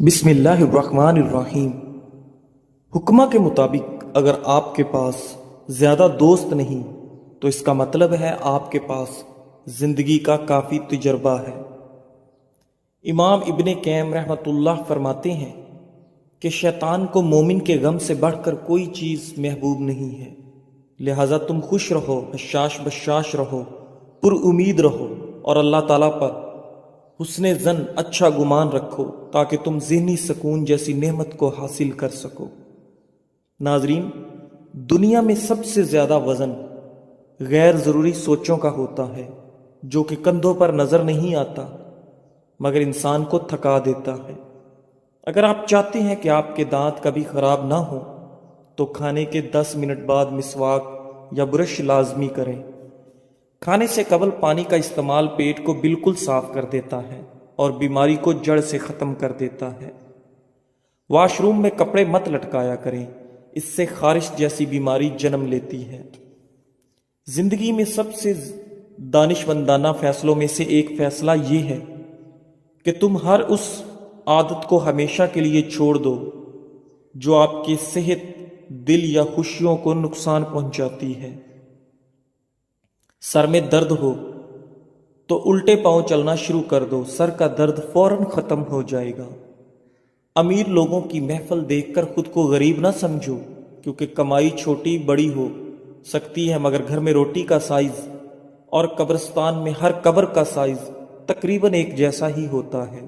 بسم اللہ الرحمن الرحیم۔ حکمہ کے مطابق اگر آپ کے پاس زیادہ دوست نہیں تو اس کا مطلب ہے آپ کے پاس زندگی کا کافی تجربہ ہے۔ امام ابن قیم رحمۃ اللہ فرماتے ہیں کہ شیطان کو مومن کے غم سے بڑھ کر کوئی چیز محبوب نہیں ہے، لہذا تم خوش رہو، حشاش بشاش رہو، پر امید رہو اور اللہ تعالیٰ پر حسن ظن، اچھا گمان رکھو تاکہ تم ذہنی سکون جیسی نعمت کو حاصل کر سکو۔ ناظرین، دنیا میں سب سے زیادہ وزن غیر ضروری سوچوں کا ہوتا ہے جو کہ کندھوں پر نظر نہیں آتا مگر انسان کو تھکا دیتا ہے۔ اگر آپ چاہتے ہیں کہ آپ کے دانت کبھی خراب نہ ہوں تو کھانے کے 10 منٹ بعد مسواک یا برش لازمی کریں۔ کھانے سے قبل پانی کا استعمال پیٹ کو بالکل صاف کر دیتا ہے اور بیماری کو جڑ سے ختم کر دیتا ہے۔ واش روم میں کپڑے مت لٹکایا کریں، اس سے خارش جیسی بیماری جنم لیتی ہے۔ زندگی میں سب سے دانشمندانہ فیصلوں میں سے ایک فیصلہ یہ ہے کہ تم ہر اس عادت کو ہمیشہ کے لیے چھوڑ دو جو آپ کی صحت، دل یا خوشیوں کو نقصان پہنچاتی ہے۔ سر میں درد ہو تو الٹے پاؤں چلنا شروع کر دو، سر کا درد فوراً ختم ہو جائے گا۔ امیر لوگوں کی محفل دیکھ کر خود کو غریب نہ سمجھو، کیونکہ کمائی چھوٹی بڑی ہو سکتی ہے مگر گھر میں روٹی کا سائز اور قبرستان میں ہر قبر کا سائز تقریباً ایک جیسا ہی ہوتا ہے۔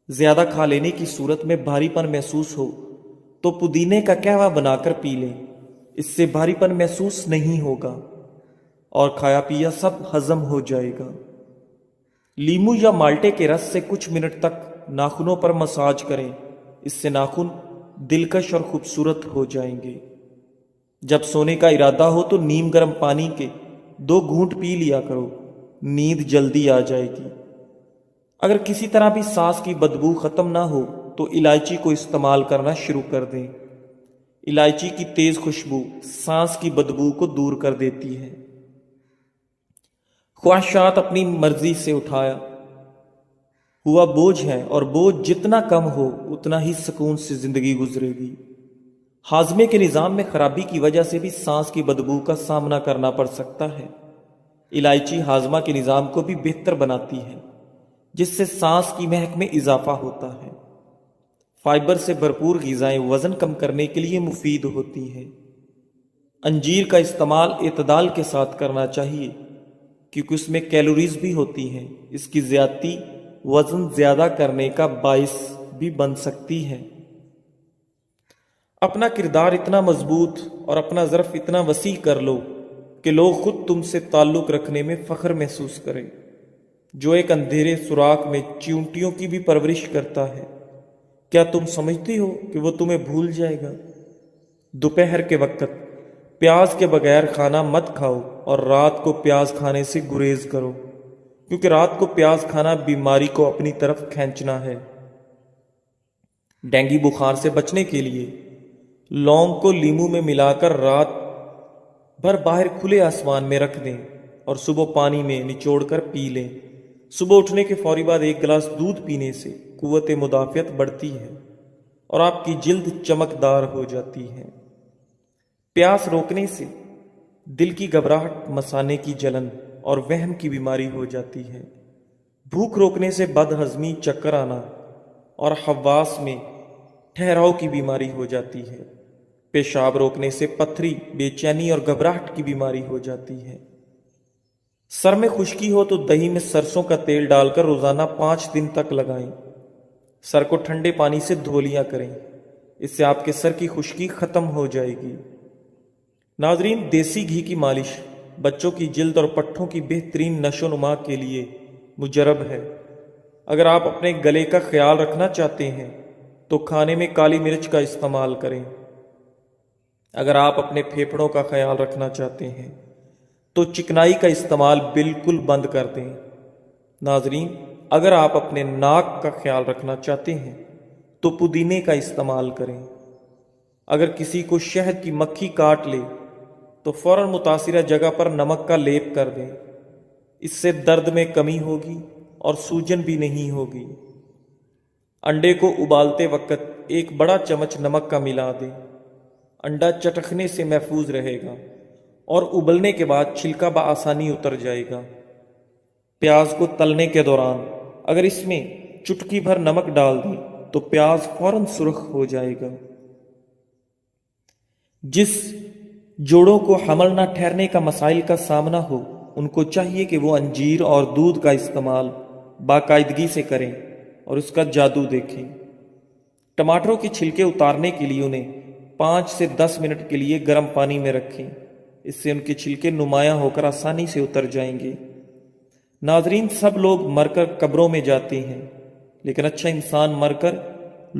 زیادہ کھا لینے کی صورت میں بھاری پن محسوس ہو تو پودینے کا قہوہ بنا کر پی لیں، اس سے بھاری پن محسوس نہیں ہوگا اور کھایا پیا سب ہضم ہو جائے گا۔ لیمو یا مالٹے کے رس سے کچھ منٹ تک ناخنوں پر مساج کریں، اس سے ناخن دلکش اور خوبصورت ہو جائیں گے۔ جب سونے کا ارادہ ہو تو نیم گرم پانی کے 2 گھونٹ پی لیا کرو، نیند جلدی آ جائے گی۔ اگر کسی طرح بھی سانس کی بدبو ختم نہ ہو تو الائچی کو استعمال کرنا شروع کر دیں۔ الائچی کی تیز خوشبو سانس کی بدبو کو دور کر دیتی ہے۔ خواہشات اپنی مرضی سے اٹھایا ہوا بوجھ ہے اور بوجھ جتنا کم ہو اتنا ہی سکون سے زندگی گزرے گی۔ ہاضمے کے نظام میں خرابی کی وجہ سے بھی سانس کی بدبو کا سامنا کرنا پڑ سکتا ہے۔ الائچی ہاضمہ کے نظام کو بھی بہتر بناتی ہے جس سے سانس کی مہک میں اضافہ ہوتا ہے۔ فائبر سے بھرپور غذائیں وزن کم کرنے کے لیے مفید ہوتی ہیں۔ انجیر کا استعمال اعتدال کے ساتھ کرنا چاہیے کیونکہ اس میں کیلوریز بھی ہوتی ہیں، اس کی زیادتی وزن زیادہ کرنے کا باعث بھی بن سکتی ہے۔ اپنا کردار اتنا مضبوط اور اپنا ظرف اتنا وسیع کر لو کہ لوگ خود تم سے تعلق رکھنے میں فخر محسوس کریں۔ جو ایک اندھیرے سوراخ میں چیونٹیوں کی بھی پرورش کرتا ہے، کیا تم سمجھتی ہو کہ وہ تمہیں بھول جائے گا؟ دوپہر کے وقت پیاز کے بغیر کھانا مت کھاؤ اور رات کو پیاز کھانے سے گریز کرو، کیونکہ رات کو پیاز کھانا بیماری کو اپنی طرف کھینچنا ہے۔ ڈینگی بخار سے بچنے کے لیے لونگ کو لیمو میں ملا کر رات بھر باہر کھلے آسمان میں رکھ دیں اور صبح پانی میں نچوڑ کر پی لیں۔ صبح اٹھنے کے فوری بعد 1 گلاس دودھ پینے سے قوت مدافعت بڑھتی ہے اور آپ کی جلد چمکدار ہو جاتی ہے۔ پیاس روکنے سے دل کی گھبراہٹ، مثانے کی جلن اور وہم کی بیماری ہو جاتی ہے۔ بھوک روکنے سے بد ہضمی، چکر آنا اور حواس میں ٹھہراؤ کی بیماری ہو جاتی ہے۔ پیشاب روکنے سے پتھری، بے چینی اور گھبراہٹ کی بیماری ہو جاتی ہے۔ سر میں خشکی ہو تو دہی میں سرسوں کا تیل ڈال کر روزانہ 5 دن تک لگائیں۔ سر کو ٹھنڈے پانی سے دھو لیا کریں، اس سے آپ کے سر کی خشکی ختم ہو جائے گی۔ ناظرین، دیسی گھی کی مالش بچوں کی جلد اور پٹھوں کی بہترین نشو و نما کے لیے مجرب ہے۔ اگر آپ اپنے گلے کا خیال رکھنا چاہتے ہیں تو کھانے میں کالی مرچ کا استعمال کریں۔ اگر آپ اپنے پھیپھڑوں کا خیال رکھنا چاہتے ہیں تو چکنائی کا استعمال بالکل بند کر دیں۔ ناظرین، اگر آپ اپنے ناک کا خیال رکھنا چاہتے ہیں تو پودینے کا استعمال کریں۔ اگر کسی کو شہد کی مکھی کاٹ لے تو فوراً متاثرہ جگہ پر نمک کا لیپ کر دیں، اس سے درد میں کمی ہوگی اور سوجن بھی نہیں ہوگی۔ انڈے کو ابالتے وقت ایک بڑا چمچ نمک کا ملا دیں۔ انڈا چٹکنے سے محفوظ رہے گا اور ابلنے کے بعد چھلکا بآسانی اتر جائے گا۔ پیاز کو تلنے کے دوران اگر اس میں چٹکی بھر نمک ڈال دیں تو پیاز فوراً سرخ ہو جائے گا۔ جس جوڑوں کو حمل نہ ٹھہرنے کا مسائل کا سامنا ہو ان کو چاہیے کہ وہ انجیر اور دودھ کا استعمال باقاعدگی سے کریں اور اس کا جادو دیکھیں۔ ٹماٹروں کے چھلکے اتارنے کے لیے انہیں 5 سے 10 منٹ کے لیے گرم پانی میں رکھیں، اس سے ان کے چھلکے نمایاں ہو کر آسانی سے اتر جائیں گے۔ ناظرین، سب لوگ مر کر قبروں میں جاتے ہیں، لیکن اچھا انسان مر کر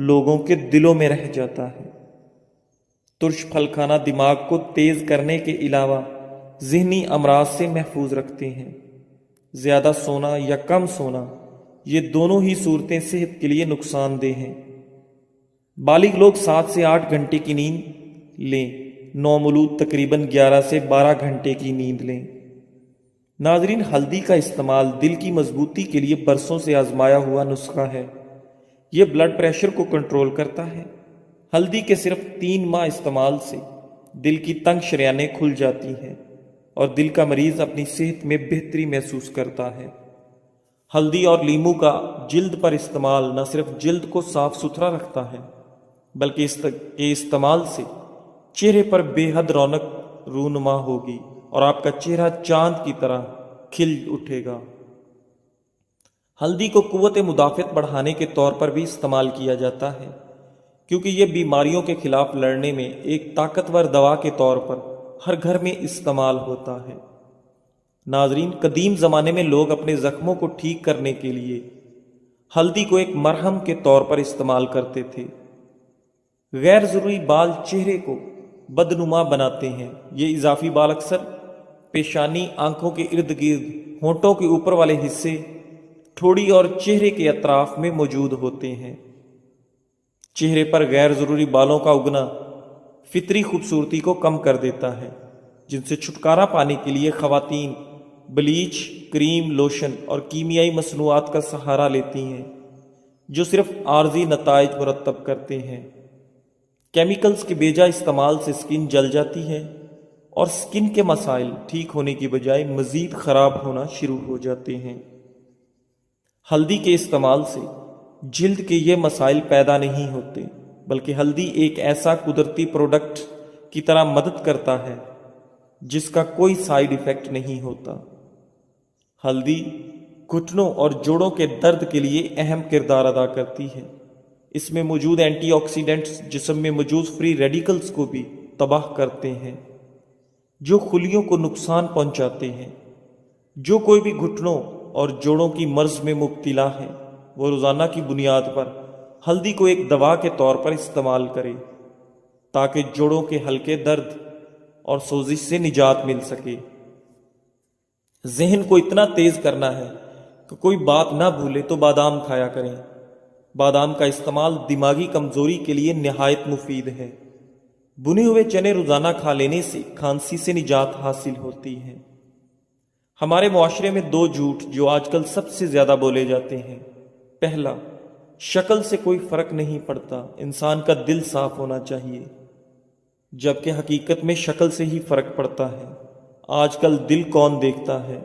لوگوں کے دلوں میں رہ جاتا ہے۔ ترش پھل کھانا دماغ کو تیز کرنے کے علاوہ ذہنی امراض سے محفوظ رکھتے ہیں۔ زیادہ سونا یا کم سونا، یہ دونوں ہی صورتیں صحت کے لیے نقصان دہ ہیں۔ بالغ لوگ 7 سے 8 گھنٹے کی نیند لیں، نومولود تقریباً 11 سے 12 گھنٹے کی نیند لیں۔ ناظرین، ہلدی کا استعمال دل کی مضبوطی کے لیے برسوں سے آزمایا ہوا نسخہ ہے۔ یہ بلڈ پریشر کو کنٹرول کرتا ہے۔ ہلدی کے صرف 3 ماہ استعمال سے دل کی تنگ شریانیں کھل جاتی ہیں اور دل کا مریض اپنی صحت میں بہتری محسوس کرتا ہے۔ ہلدی اور لیمو کا جلد پر استعمال نہ صرف جلد کو صاف ستھرا رکھتا ہے بلکہ اس کے استعمال سے چہرے پر بے حد رونق رونما ہوگی اور آپ کا چہرہ چاند کی طرح کھل اٹھے گا۔ ہلدی کو قوت مدافعت بڑھانے کے طور پر بھی استعمال کیا جاتا ہے، کیونکہ یہ بیماریوں کے خلاف لڑنے میں ایک طاقتور دوا کے طور پر ہر گھر میں استعمال ہوتا ہے۔ ناظرین، قدیم زمانے میں لوگ اپنے زخموں کو ٹھیک کرنے کے لیے ہلدی کو ایک مرہم کے طور پر استعمال کرتے تھے۔ غیر ضروری بال چہرے کو بدنما بناتے ہیں۔ یہ اضافی بال اکثر پیشانی، آنکھوں کے ارد گرد، ہونٹوں کے اوپر والے حصے، ٹھوڑی اور چہرے کے اطراف میں موجود ہوتے ہیں۔ چہرے پر غیر ضروری بالوں کا اگنا فطری خوبصورتی کو کم کر دیتا ہے، جن سے چھٹکارا پانے کے لیے خواتین بلیچ، کریم، لوشن اور کیمیائی مصنوعات کا سہارا لیتی ہیں، جو صرف عارضی نتائج مرتب کرتے ہیں۔ کیمیکلز کے بیجا استعمال سے سکن جل جاتی ہے اور سکن کے مسائل ٹھیک ہونے کی بجائے مزید خراب ہونا شروع ہو جاتے ہیں۔ ہلدی کے استعمال سے جلد کے یہ مسائل پیدا نہیں ہوتے، بلکہ ہلدی ایک ایسا قدرتی پروڈکٹ کی طرح مدد کرتا ہے جس کا کوئی سائیڈ ایفیکٹ نہیں ہوتا۔ ہلدی گھٹنوں اور جوڑوں کے درد کے لیے اہم کردار ادا کرتی ہے۔ اس میں موجود اینٹی آکسیڈنٹس جسم میں موجود فری ریڈیکلز کو بھی تباہ کرتے ہیں، جو خلیوں کو نقصان پہنچاتے ہیں۔ جو کوئی بھی گھٹنوں اور جوڑوں کی مرض میں مبتلا ہے، وہ روزانہ کی بنیاد پر ہلدی کو ایک دوا کے طور پر استعمال کرے تاکہ جوڑوں کے ہلکے درد اور سوزش سے نجات مل سکے۔ ذہن کو اتنا تیز کرنا ہے کہ کوئی بات نہ بھولے تو بادام کھایا کریں۔ بادام کا استعمال دماغی کمزوری کے لیے نہایت مفید ہے۔ بنے ہوئے چنے روزانہ کھا لینے سے کھانسی سے نجات حاصل ہوتی ہے۔ ہمارے معاشرے میں 2 جھوٹ جو آج کل سب سے زیادہ بولے جاتے ہیں۔ پہلا، شکل سے کوئی فرق نہیں پڑتا، انسان کا دل صاف ہونا چاہیے، جبکہ حقیقت میں شکل سے ہی فرق پڑتا ہے۔ آج کل دل کون دیکھتا ہے؟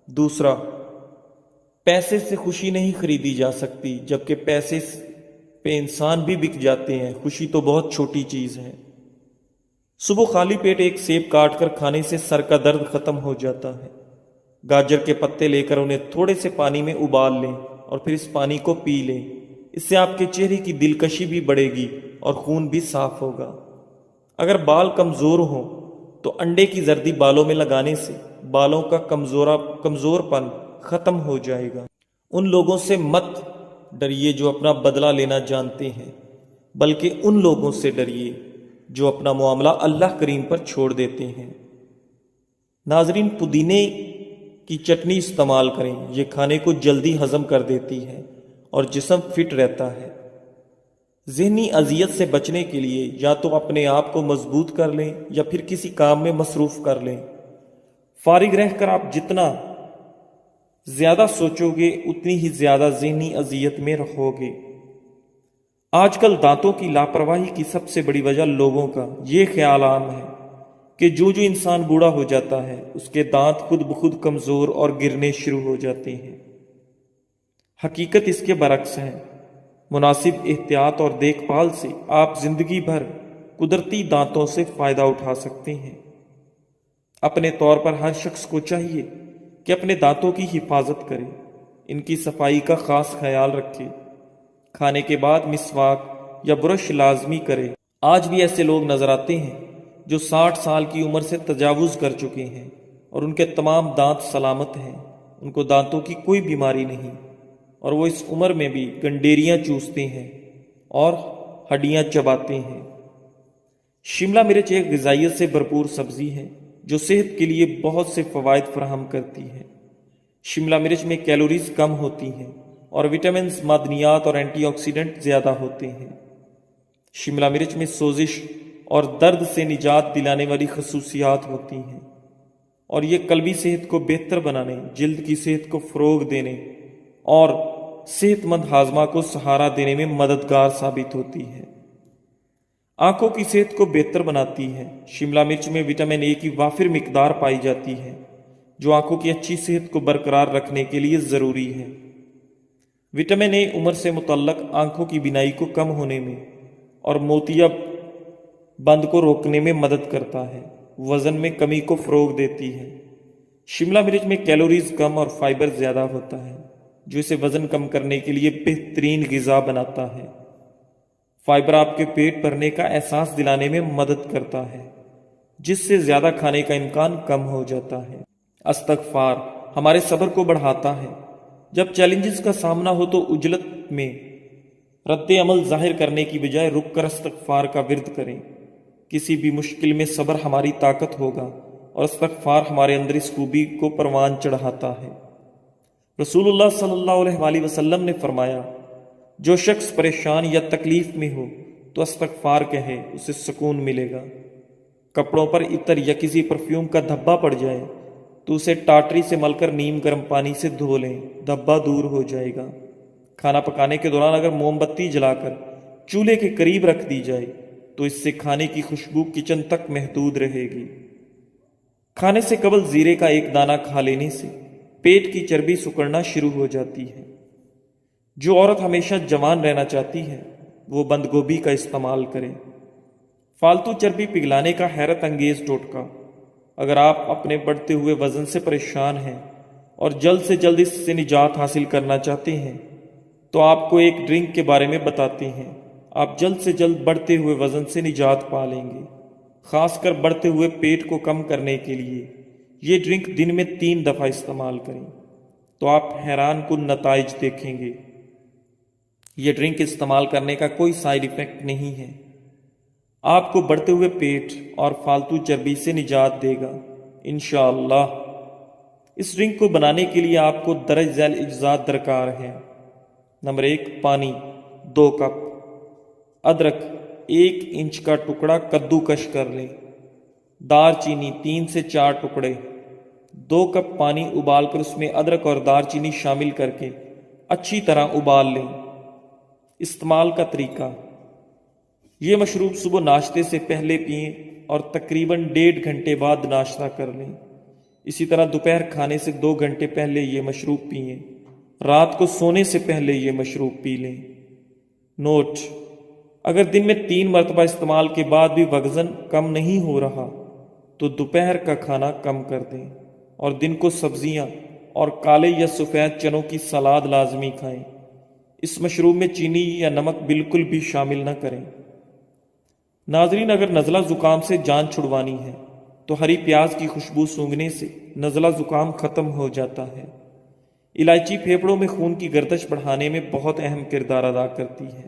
دوسرا، پیسے سے خوشی نہیں خریدی جا سکتی، جبکہ پیسے پہ انسان بھی بک جاتے ہیں۔ خوشی تو بہت چھوٹی چیز ہے۔ صبح خالی پیٹ ایک سیب کاٹ کر کھانے سے سر کا درد ختم ہو جاتا ہے۔ گاجر کے پتے لے کر انہیں تھوڑے سے پانی میں ابال لیں اور پھر اس پانی کو پی لیں۔ اس سے آپ کے چہرے کی دلکشی بھی بڑھے گی اور خون بھی صاف ہوگا۔ اگر بال کمزور ہوں تو انڈے کی زردی بالوں میں لگانے سے بالوں کا کمزور پن ختم ہو جائے گا۔ ان لوگوں سے مت ڈریے جو اپنا بدلہ لینا جانتے ہیں، بلکہ ان لوگوں سے ڈریے جو اپنا معاملہ اللہ کریم پر چھوڑ دیتے ہیں۔ ناظرین، پودینے کی چٹنی استعمال کریں، یہ کھانے کو جلدی ہضم کر دیتی ہے اور جسم فٹ رہتا ہے۔ ذہنی اذیت سے بچنے کے لیے یا تو اپنے آپ کو مضبوط کر لیں یا پھر کسی کام میں مصروف کر لیں۔ فارغ رہ کر آپ جتنا زیادہ سوچو گے اتنی ہی زیادہ ذہنی اذیت میں رہو گے۔ آج کل دانتوں کی لاپرواہی کی سب سے بڑی وجہ لوگوں کا یہ خیال عام ہے کہ جو انسان بوڑھا ہو جاتا ہے اس کے دانت خود بخود کمزور اور گرنے شروع ہو جاتے ہیں۔ حقیقت اس کے برعکس ہے۔ مناسب احتیاط اور دیکھ بھال سے آپ زندگی بھر قدرتی دانتوں سے فائدہ اٹھا سکتے ہیں۔ اپنے طور پر ہر شخص کو چاہیے کہ اپنے دانتوں کی حفاظت کرے، ان کی صفائی کا خاص خیال رکھے، کھانے کے بعد مسواک یا برش لازمی کرے۔ آج بھی ایسے لوگ نظر آتے ہیں جو 60 سال کی عمر سے تجاوز کر چکے ہیں اور ان کے تمام دانت سلامت ہیں، ان کو دانتوں کی کوئی بیماری نہیں، اور وہ اس عمر میں بھی گنڈیریاں چوستے ہیں اور ہڈیاں چباتے ہیں۔ شملہ مرچ ایک غذائیت سے بھرپور سبزی ہے جو صحت کے لیے بہت سے فوائد فراہم کرتی ہے۔ شملہ مرچ میں کیلوریز کم ہوتی ہیں اور وٹامنز، معدنیات اور اینٹی آکسیڈنٹ زیادہ ہوتے ہیں۔ شملہ مرچ میں سوزش اور درد سے نجات دلانے والی خصوصیات ہوتی ہیں، اور یہ قلبی صحت کو بہتر بنانے، جلد کی صحت کو فروغ دینے اور صحت مند ہاضمہ کو سہارا دینے میں مددگار ثابت ہوتی ہے۔ آنکھوں کی صحت کو بہتر بناتی ہے۔ شملہ مرچ میں وٹامن اے کی وافر مقدار پائی جاتی ہے جو آنکھوں کی اچھی صحت کو برقرار رکھنے کے لیے ضروری ہے۔ وٹامن اے عمر سے متعلق آنکھوں کی بینائی کو کم ہونے میں اور موتیاب بند کو روکنے میں مدد کرتا ہے، وزن میں کمی کو فروغ دیتی ہے۔ شملہ مرچ میں کیلوریز کم اور فائبر زیادہ ہوتا ہے جو اسے وزن کم کرنے کے لیے بہترین غذا بناتا ہے۔ فائبر آپ کے پیٹ بھرنے کا احساس دلانے میں مدد کرتا ہے جس سے زیادہ کھانے کا امکان کم ہو جاتا ہے۔ استغفار ہمارے صبر کو بڑھاتا ہے۔ جب چیلنجز کا سامنا ہو تو عجلت میں رد عمل ظاہر کرنے کی بجائے رک کر استغفار کا ورد کریں۔ کسی بھی مشکل میں صبر ہماری طاقت ہوگا اور استغفار ہمارے اندر اس خوبی کو پروان چڑھاتا ہے۔ رسول اللہ صلی اللہ علیہ وآلہ وسلم نے فرمایا، جو شخص پریشان یا تکلیف میں ہو تو استغفار کہے، اسے سکون ملے گا۔ کپڑوں پر عطر یا کسی پرفیوم کا دھبا پڑ جائے تو اسے ٹاٹری سے مل کر نیم گرم پانی سے دھو لیں، دھبا دور ہو جائے گا۔ کھانا پکانے کے دوران اگر موم بتی جلا کر چولہے کے قریب رکھ دی جائے تو اس سے کھانے کی خوشبو کچن تک محدود رہے گی۔ کھانے سے قبل زیرے کا ایک دانہ کھا لینے سے پیٹ کی چربی سکڑنا شروع ہو جاتی ہے۔ جو عورت ہمیشہ جوان رہنا چاہتی ہے وہ بند گوبھی کا استعمال کرے۔ فالتو چربی پگھلانے کا حیرت انگیز ٹوٹکا۔ اگر آپ اپنے بڑھتے ہوئے وزن سے پریشان ہیں اور جلد سے جلد اس سے نجات حاصل کرنا چاہتے ہیں تو آپ کو ایک ڈرنک کے بارے میں بتاتے ہیں۔ آپ جلد سے جلد بڑھتے ہوئے وزن سے نجات پا لیں گے، خاص کر بڑھتے ہوئے پیٹ کو کم کرنے کے لیے۔ یہ ڈرنک دن میں 3 دفعہ استعمال کریں تو آپ حیران کن نتائج دیکھیں گے۔ یہ ڈرنک استعمال کرنے کا کوئی سائیڈ ایفیکٹ نہیں ہے، آپ کو بڑھتے ہوئے پیٹ اور فالتو چربی سے نجات دے گا انشاءاللہ۔ اس ڈرنک کو بنانے کے لیے آپ کو درج ذیل اجزاء درکار ہیں۔ نمبر 1، پانی 2 کپ، ادرک 1 انچ کا ٹکڑا کدو کش کر لیں، دار چینی 3 سے 4 ٹکڑے۔ 2 کپ پانی ابال کر اس میں ادرک اور دار چینی شامل کر کے اچھی طرح ابال لیں۔ استعمال کا طریقہ: یہ مشروب صبح ناشتے سے پہلے پئیں اور تقریباً 1.5 گھنٹے بعد ناشتہ کر لیں۔ اسی طرح دوپہر کھانے سے 2 گھنٹے پہلے یہ مشروب پئیں۔ رات کو سونے سے پہلے یہ مشروب پی لیں۔ نوٹ: اگر دن میں 3 مرتبہ استعمال کے بعد بھی وزن کم نہیں ہو رہا تو دوپہر کا کھانا کم کر دیں اور دن کو سبزیاں اور کالے یا سفید چنوں کی سلاد لازمی کھائیں۔ اس مشروب میں چینی یا نمک بالکل بھی شامل نہ کریں۔ ناظرین، اگر نزلہ زکام سے جان چھڑوانی ہے تو ہری پیاز کی خوشبو سونگھنے سے نزلہ زکام ختم ہو جاتا ہے۔ الائچی پھیپھڑوں میں خون کی گردش بڑھانے میں بہت اہم کردار ادا کرتی ہے،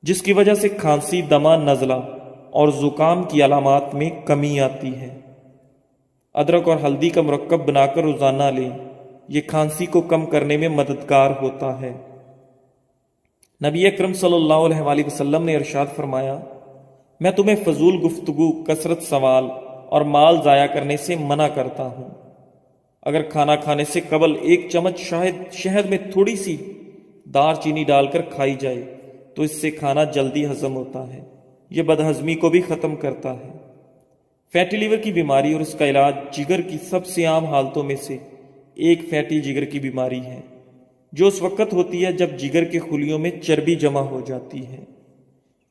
جس کی وجہ سے کھانسی، دمہ، نزلہ اور زکام کی علامات میں کمی آتی ہے۔ ادرک اور ہلدی کا مرکب بنا کر روزانہ لیں، یہ کھانسی کو کم کرنے میں مددگار ہوتا ہے۔ نبی اکرم صلی اللہ علیہ وآلہ وسلم نے ارشاد فرمایا، میں تمہیں فضول گفتگو، کثرت سوال اور مال ضائع کرنے سے منع کرتا ہوں۔ اگر کھانا کھانے سے قبل 1 چمچ شہد میں تھوڑی سی دار چینی ڈال کر کھائی جائے تو اس سے کھانا جلدی ہضم ہوتا ہے۔ یہ بدہضمی کو بھی ختم کرتا ہے۔ فیٹی لیور کی بیماری اور اس کا علاج جگر کی سب سے عام حالتوں میں سے ایک فیٹی جگر کی بیماری ہے، جو اس وقت ہوتی ہے جب جگر کے خلیوں میں چربی جمع ہو جاتی ہے۔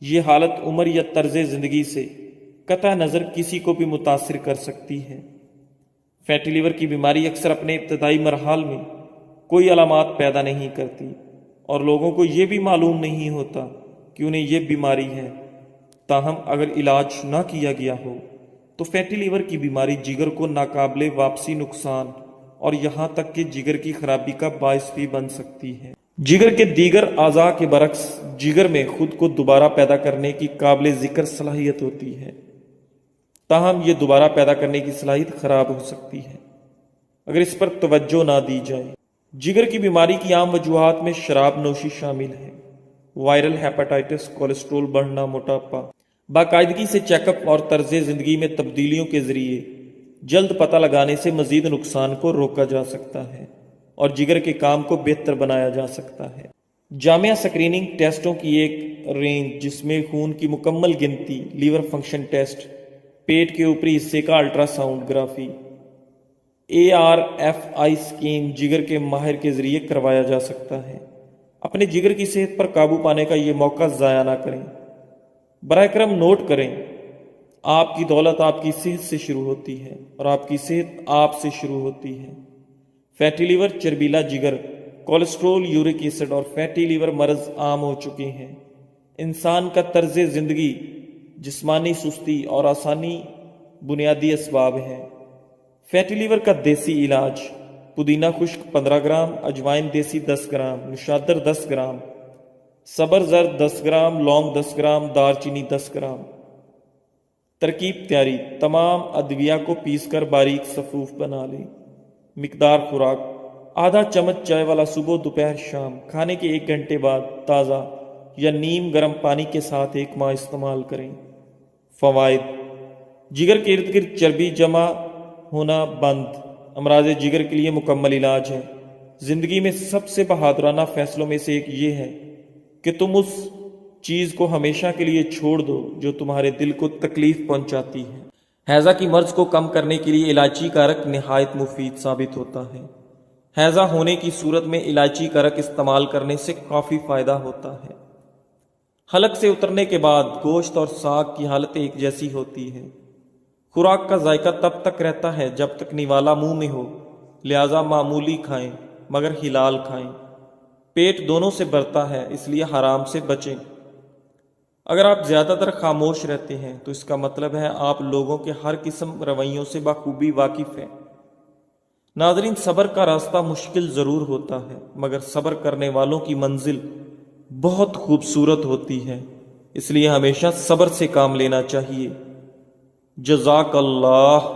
یہ حالت عمر یا طرز زندگی سے قطع نظر کسی کو بھی متاثر کر سکتی ہے۔ فیٹی لیور کی بیماری اکثر اپنے ابتدائی مراحل میں کوئی علامات پیدا نہیں کرتی اور لوگوں کو یہ بھی معلوم نہیں ہوتا کہ انہیں یہ بیماری ہے۔ تاہم اگر علاج نہ کیا گیا ہو تو فیٹی لیور کی بیماری جگر کو ناقابل واپسی نقصان اور یہاں تک کہ جگر کی خرابی کا باعث بھی بن سکتی ہے۔ جگر کے دیگر اعضاء کے برعکس جگر میں خود کو دوبارہ پیدا کرنے کی قابل ذکر صلاحیت ہوتی ہے، تاہم یہ دوبارہ پیدا کرنے کی صلاحیت خراب ہو سکتی ہے اگر اس پر توجہ نہ دی جائے۔ جگر کی بیماری کی عام وجوہات میں شراب نوشی شامل ہے، وائرل ہیپاٹائٹس، کولیسٹرول بڑھنا، موٹاپا۔ باقاعدگی سے چیک اپ اور طرز زندگی میں تبدیلیوں کے ذریعے جلد پتہ لگانے سے مزید نقصان کو روکا جا سکتا ہے اور جگر کے کام کو بہتر بنایا جا سکتا ہے۔ جامع اسکریننگ ٹیسٹوں کی ایک رینج جس میں خون کی مکمل گنتی، لیور فنکشن ٹیسٹ، پیٹ کے اوپری حصے کا الٹرا سونوگرافی، ARFI اسکین جگر کے ماہر کے ذریعے کروایا جا سکتا ہے۔ اپنے جگر کی صحت پر قابو پانے کا یہ موقع ضائع نہ کریں۔ براہ کرم نوٹ کریں، آپ کی دولت آپ کی صحت سے شروع ہوتی ہے اور آپ کی صحت آپ سے شروع ہوتی ہے۔ فیٹی لیور، چربیلا جگر، کولیسٹرول، یورک ایسڈ اور فیٹی لیور مرض عام ہو چکے ہیں۔ انسان کا طرز زندگی، جسمانی سستی اور آسانی بنیادی اسباب ہیں۔ فیٹی لیور کا دیسی علاج: پودینہ خشک 15 گرام، اجوائن دیسی 10 گرام، نشادر 10 گرام، سبر زرد 10 گرام، لونگ 10 گرام، دار چینی 10 گرام۔ ترکیب تیاری: تمام ادویہ کو پیس کر باریک صفوف بنا لیں۔ مقدار خوراک: آدھا چمچ چائے والا صبح، دوپہر، شام۔ کھانے کے 1 گھنٹے بعد تازہ یا نیم گرم پانی کے ساتھ 1 ماہ استعمال کریں۔ فوائد: جگر کے ارد گرد چربی جمع ہونا بند، امراض جگر کے لیے مکمل علاج ہے۔ زندگی میں سب سے بہادرانہ فیصلوں میں سے ایک یہ ہے کہ تم اس چیز کو ہمیشہ کے لیے چھوڑ دو جو تمہارے دل کو تکلیف پہنچاتی ہے۔ ہیضہ کی مرض کو کم کرنے کے لیے الائچی کا رق نہایت مفید ثابت ہوتا ہے۔ ہیضہ ہونے کی صورت میں الائچی کا رق استعمال کرنے سے کافی فائدہ ہوتا ہے۔ حلق سے اترنے کے بعد گوشت اور ساگ کی حالت ایک جیسی ہوتی ہے۔ خوراک کا ذائقہ تب تک رہتا ہے جب تک نوالا منہ میں ہو، لہذا معمولی کھائیں مگر حلال کھائیں۔ پیٹ دونوں سے بھرتا ہے، اس لیے حرام سے بچیں۔ اگر آپ زیادہ تر خاموش رہتے ہیں تو اس کا مطلب ہے آپ لوگوں کے ہر قسم رویوں سے بخوبی واقف ہیں۔ ناظرین، صبر کا راستہ مشکل ضرور ہوتا ہے مگر صبر کرنے والوں کی منزل بہت خوبصورت ہوتی ہے، اس لیے ہمیشہ صبر سے کام لینا چاہیے۔ جزاک اللہ۔